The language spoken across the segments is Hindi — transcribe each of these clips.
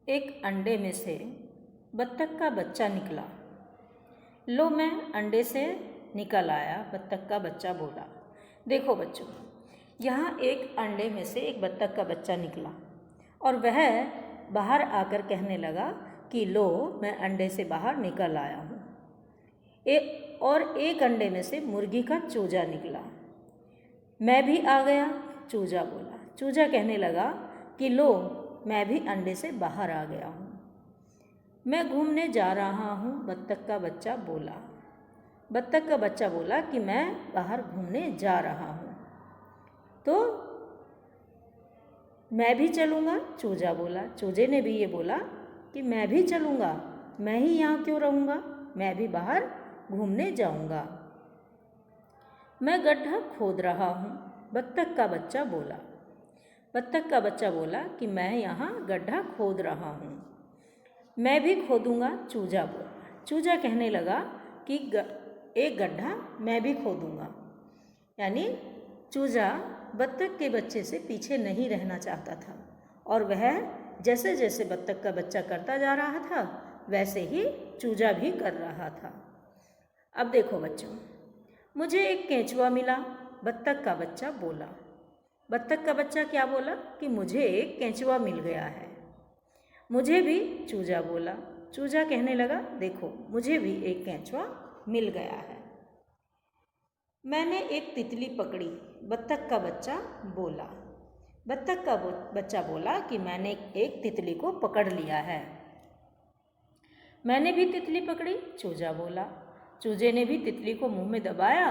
एक अंडे में से बत्तख का बच्चा निकला। लो मैं अंडे से निकल आया, बत्तख का बच्चा बोला। देखो बच्चों, यहाँ एक अंडे में से एक बत्तख का बच्चा निकला और वह बाहर आकर कहने लगा कि लो मैं अंडे से बाहर निकल आया हूँ। और एक अंडे में से मुर्गी का चूजा निकला। मैं भी आ गया, चूजा बोला। चूजा कहने लगा कि लो मैं भी अंडे से बाहर आ गया हूँ। मैं घूमने जा रहा हूँ, बत्तख का बच्चा बोला। बत्तख का बच्चा बोला कि मैं बाहर घूमने जा रहा हूँ। तो मैं भी चलूँगा, चूजा बोला। चूजे ने भी ये बोला कि मैं भी चलूँगा, मैं ही यहाँ क्यों रहूँगा, मैं भी बाहर घूमने जाऊँगा। मैं गड्ढा खोद रहा हूँ, बत्तख का बच्चा बोला। बत्तख का बच्चा बोला कि मैं यहाँ गड्ढा खोद रहा हूँ। मैं भी खोदूँगा, चूजा बोला। चूजा कहने लगा कि एक गड्ढा मैं भी खोदूँगा। यानी चूजा बत्तख के बच्चे से पीछे नहीं रहना चाहता था और वह जैसे जैसे बत्तख का बच्चा करता जा रहा था वैसे ही चूजा भी कर रहा था। अब देखो बच्चों, मुझे एक केंचुआ मिला, बत्तख का बच्चा बोला। बत्तख का बच्चा क्या बोला कि मुझे एक केंचुआ मिल गया है। मुझे भी, चूजा बोला। चूजा कहने लगा देखो मुझे भी एक केंचुआ मिल गया है। मैंने एक तितली पकड़ी, बत्तख का बच्चा बोला। बत्तख का बच्चा बोला कि मैंने एक तितली को पकड़ लिया है। मैंने भी तितली पकड़ी, चूजा बोला। चूजे ने भी तितली को मुंह में दबाया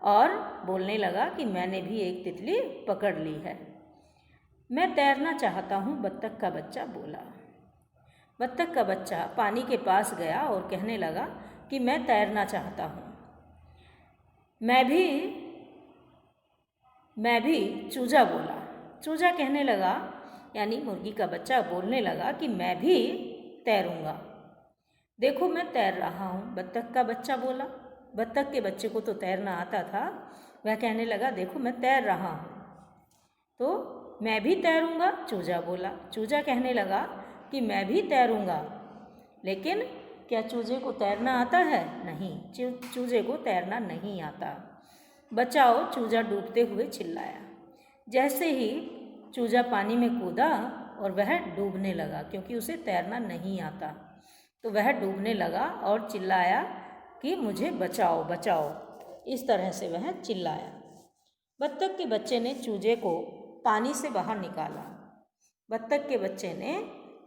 और बोलने लगा कि मैंने भी एक तितली पकड़ ली है। मैं तैरना चाहता हूँ, बत्तख का बच्चा बोला। बत्तख का बच्चा पानी के पास गया और कहने लगा कि मैं तैरना चाहता हूँ। मैं भी, चूजा बोला। चूजा कहने लगा, यानी मुर्गी का बच्चा बोलने लगा कि मैं भी तैरूँगा। देखो मैं तैर रहा हूँ, बत्तख का बच्चा बोला। बत्तख के बच्चे को तो तैरना आता था, वह कहने लगा देखो मैं तैर रहा हूँ। तो मैं भी तैरूँगा, चूजा बोला। चूजा कहने लगा कि मैं भी तैरूँगा। लेकिन क्या चूजे को तैरना आता है? नहीं, चूजे को तैरना नहीं आता। बचाओ, चूजा डूबते हुए चिल्लाया। जैसे ही चूजा पानी में कूदा और वह डूबने लगा, क्योंकि उसे तैरना नहीं आता, तो वह डूबने लगा और चिल्लाया कि मुझे बचाओ बचाओ। इस तरह से वह चिल्लाया। बत्तख के बच्चे ने चूजे को पानी से बाहर निकाला। बत्तख के बच्चे ने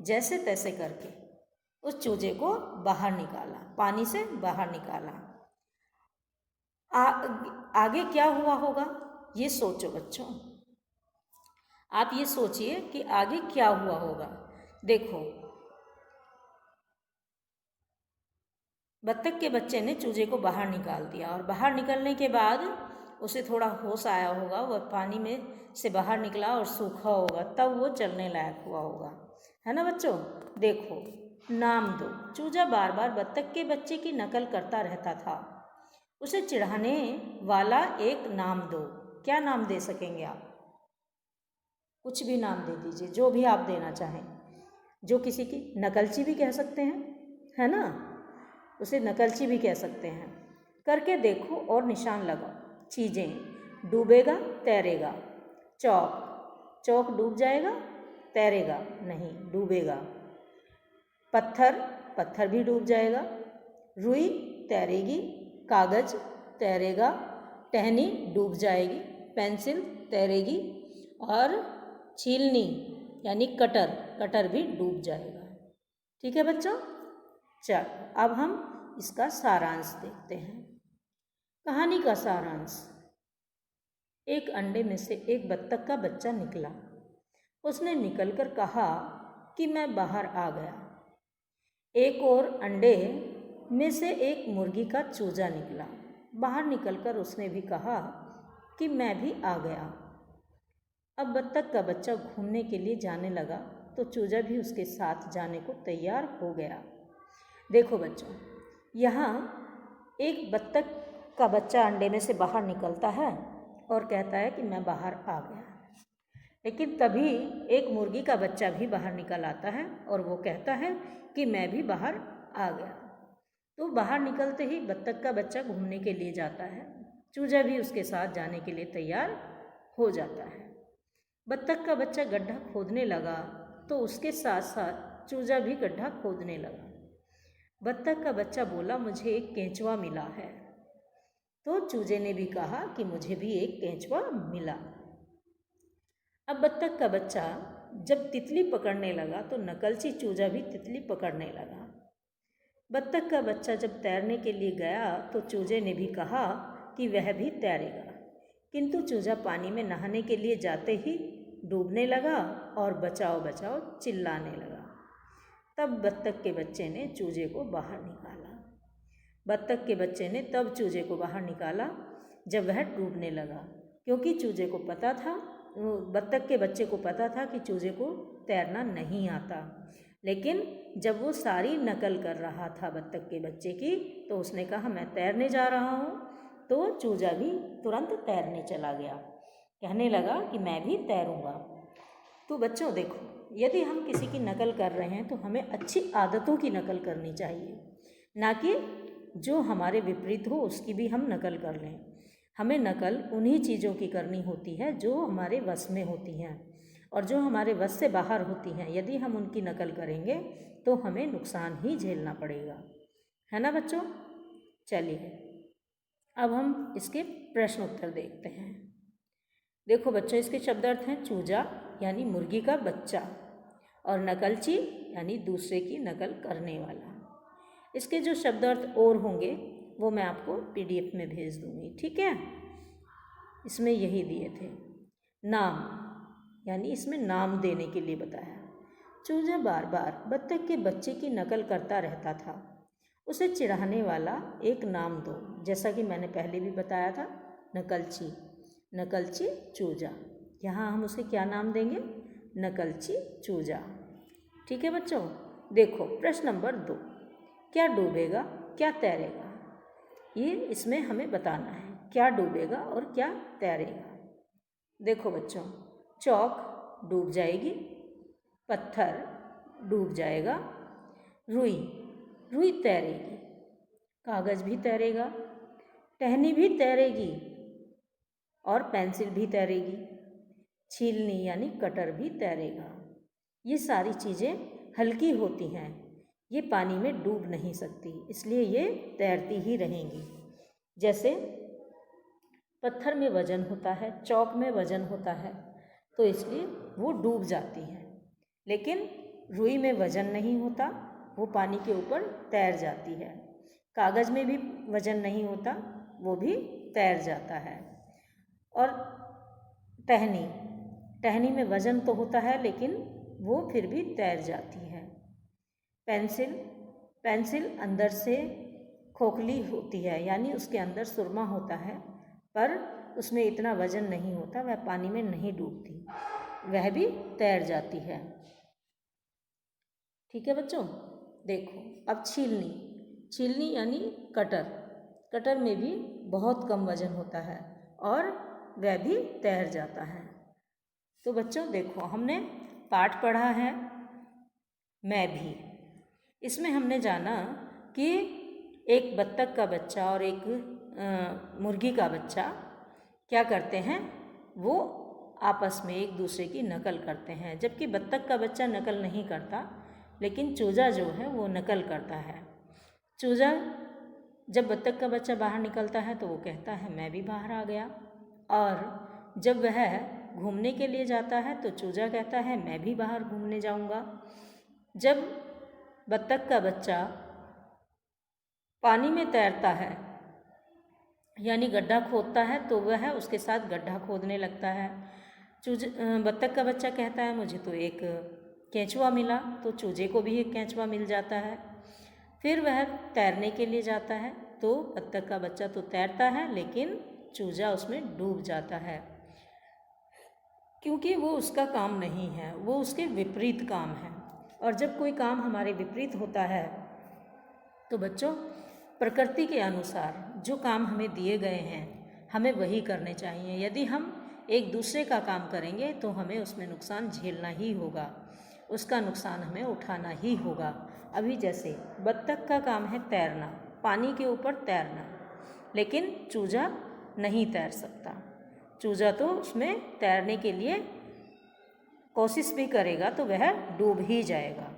जैसे तैसे करके उस चूजे को बाहर निकाला, पानी से बाहर निकाला। आगे क्या हुआ होगा ये सोचो बच्चों। आप ये सोचिए कि आगे क्या हुआ होगा। देखो, बत्तख के बच्चे ने चूजे को बाहर निकाल दिया और बाहर निकलने के बाद उसे थोड़ा होश आया होगा, वह पानी में से बाहर निकला और सूखा होगा, तब वो चलने लायक हुआ होगा, है ना बच्चों। देखो, नाम दो। चूजा बार बार बत्तख के बच्चे की नकल करता रहता था। उसे चिढ़ाने वाला एक नाम दो। क्या नाम दे सकेंगे आप? कुछ भी नाम दे दीजिए, जो भी आप देना चाहें। जो किसी की नकलची भी कह सकते हैं, है ना, उसे नकलची भी कह सकते हैं। करके देखो और निशान लगाओ। चीज़ें, डूबेगा तैरेगा। चौक, चौक डूब जाएगा, तैरेगा नहीं, डूबेगा। पत्थर, पत्थर भी डूब जाएगा। रुई तैरेगी, कागज तैरेगा, टहनी डूब जाएगी, पेंसिल तैरेगी और छीलनी यानी कटर, कटर भी डूब जाएगा। ठीक है बच्चों, चलो अब हम इसका सारांश देखते हैं। कहानी का सारांश। एक अंडे में से एक बत्तख का बच्चा निकला। उसने निकलकर कहा कि मैं बाहर आ गया। एक और अंडे में से एक मुर्गी का चूजा निकला। बाहर निकलकर उसने भी कहा कि मैं भी आ गया। अब बत्तख का बच्चा घूमने के लिए जाने लगा तो चूजा भी उसके साथ जाने को तैयार हो गया। देखो बच्चों, यहाँ एक बत्तख का बच्चा अंडे में से बाहर निकलता है और कहता है कि मैं बाहर आ गया। लेकिन तभी एक मुर्गी का बच्चा भी बाहर निकल आता है और वो कहता है कि मैं भी बाहर आ गया। तो बाहर निकलते ही बत्तख का बच्चा घूमने के लिए जाता है। चूजा भी उसके साथ जाने के लिए तैयार हो जाता है। बत्तख का बच्चा गड्ढा खोदने लगा तो उसके साथ साथ चूजा भी गड्ढा खोदने लगा। बत्तख का बच्चा बोला, मुझे एक केंचुआ मिला है। तो चूजे ने भी कहा कि मुझे भी एक केंचुआ मिला। अब बत्तख का बच्चा जब तितली पकड़ने लगा तो नकलची चूजा भी तितली पकड़ने लगा। बत्तख का बच्चा जब तैरने के लिए गया तो चूजे ने भी कहा कि वह भी तैरेगा, किंतु चूजा पानी में नहाने के लिए जाते ही डूबने लगा और बचाओ बचाओ चिल्लाने लगा। तब बत्तख के बच्चे ने चूजे को बाहर निकाला। बत्तख के बच्चे ने तब चूजे को बाहर निकाला जब वह डूबने लगा, क्योंकि चूजे को पता था, बत्तख के बच्चे को पता था कि चूजे को तैरना नहीं आता। लेकिन जब वो सारी नकल कर रहा था बत्तख के बच्चे की, तो उसने कहा मैं तैरने जा रहा हूँ। तो चूजा भी तुरंत तैरने चला गया, कहने लगा कि मैं भी तैरूँगा। तो बच्चों देखो, यदि हम किसी की नकल कर रहे हैं तो हमें अच्छी आदतों की नकल करनी चाहिए, ना कि जो हमारे विपरीत हो उसकी भी हम नकल कर लें। हमें नकल उन्हीं चीज़ों की करनी होती है जो हमारे वश में होती हैं, और जो हमारे वश से बाहर होती हैं यदि हम उनकी नकल करेंगे तो हमें नुकसान ही झेलना पड़ेगा, है ना बच्चों। चलिए अब हम इसके प्रश्न उत्तर देखते हैं। देखो बच्चों, इसके शब्द अर्थ हैं चूजा यानी मुर्गी का बच्चा, और नकलची यानी दूसरे की नकल करने वाला। इसके जो शब्द अर्थ और होंगे वो मैं आपको PDF में भेज दूँगी, ठीक है। इसमें यही दिए थे। नाम यानी इसमें नाम देने के लिए बताया। चूजा बार बार बत्तख के बच्चे की नकल करता रहता था, उसे चिढ़ाने वाला एक नाम दो। जैसा कि मैंने पहले भी बताया था, नकलची, नकलची चूजा। यहाँ हम उसे क्या नाम देंगे? नकलची चूजा, ठीक है बच्चों। देखो प्रश्न नंबर 2, क्या डूबेगा क्या तैरेगा? ये इसमें हमें बताना है, क्या डूबेगा और क्या तैरेगा। देखो बच्चों, चौक डूब जाएगी, पत्थर डूब जाएगा, रुई रुई तैरेगी, कागज़ भी तैरेगा, टहनी भी तैरेगी और पेंसिल भी तैरेगी, छीलनी यानी कटर भी तैरेगा। ये सारी चीज़ें हल्की होती हैं, ये पानी में डूब नहीं सकती, इसलिए ये तैरती ही रहेंगी। जैसे पत्थर में वजन होता है, चौक में वजन होता है, तो इसलिए वो डूब जाती हैं। लेकिन रुई में वजन नहीं होता, वो पानी के ऊपर तैर जाती है। कागज़ में भी वजन नहीं होता, वो भी तैर जाता है। और टहनी में वजन तो होता है लेकिन वो फिर भी तैर जाती है। पेंसिल अंदर से खोखली होती है, यानी उसके अंदर सुरमा होता है, पर उसमें इतना वजन नहीं होता, वह पानी में नहीं डूबती, वह भी तैर जाती है, ठीक है बच्चों। देखो अब छीलनी यानी कटर में भी बहुत कम वजन होता है और वह भी तैर जाता है। तो बच्चों देखो, हमने पाठ पढ़ा है मैं भी। इसमें हमने जाना कि एक बत्तख का बच्चा और एक मुर्गी का बच्चा क्या करते हैं, वो आपस में एक दूसरे की नकल करते हैं। जबकि बत्तख का बच्चा नकल नहीं करता, लेकिन चूजा जो है वो नकल करता है। चूजा जब बत्तख का बच्चा बाहर निकलता है तो वो कहता है मैं भी बाहर आ गया, और जब वह घूमने के लिए जाता है तो चूजा कहता है मैं भी बाहर घूमने जाऊंगा। जब बत्तख का बच्चा पानी में तैरता है यानी गड्ढा खोदता है, तो वह उसके साथ गड्ढा खोदने लगता है। बत्तख का बच्चा कहता है मुझे तो एक केंचुआ मिला, तो चूजे को भी एक केंचुआ मिल जाता है। फिर वह तैरने के लिए जाता है, तो बत्तख का बच्चा तो तैरता है लेकिन चूजा उसमें डूब जाता है, क्योंकि वो उसका काम नहीं है, वो उसके विपरीत काम है। और जब कोई काम हमारे विपरीत होता है तो बच्चों, प्रकृति के अनुसार जो काम हमें दिए गए हैं हमें वही करने चाहिए। यदि हम एक दूसरे का काम करेंगे तो हमें उसमें नुकसान झेलना ही होगा, उसका नुकसान हमें उठाना ही होगा। अभी जैसे बत्तख का काम है तैरना, पानी के ऊपर तैरना, लेकिन चूजा नहीं तैर सकता। चूजा तो उसमें तैरने के लिए कोशिश भी करेगा तो वह डूब ही जाएगा,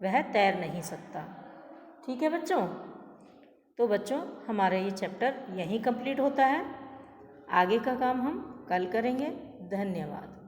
वह तैर नहीं सकता। ठीक है बच्चों, तो बच्चों हमारा ये चैप्टर यहीं कंप्लीट होता है। आगे का काम हम कल करेंगे। धन्यवाद।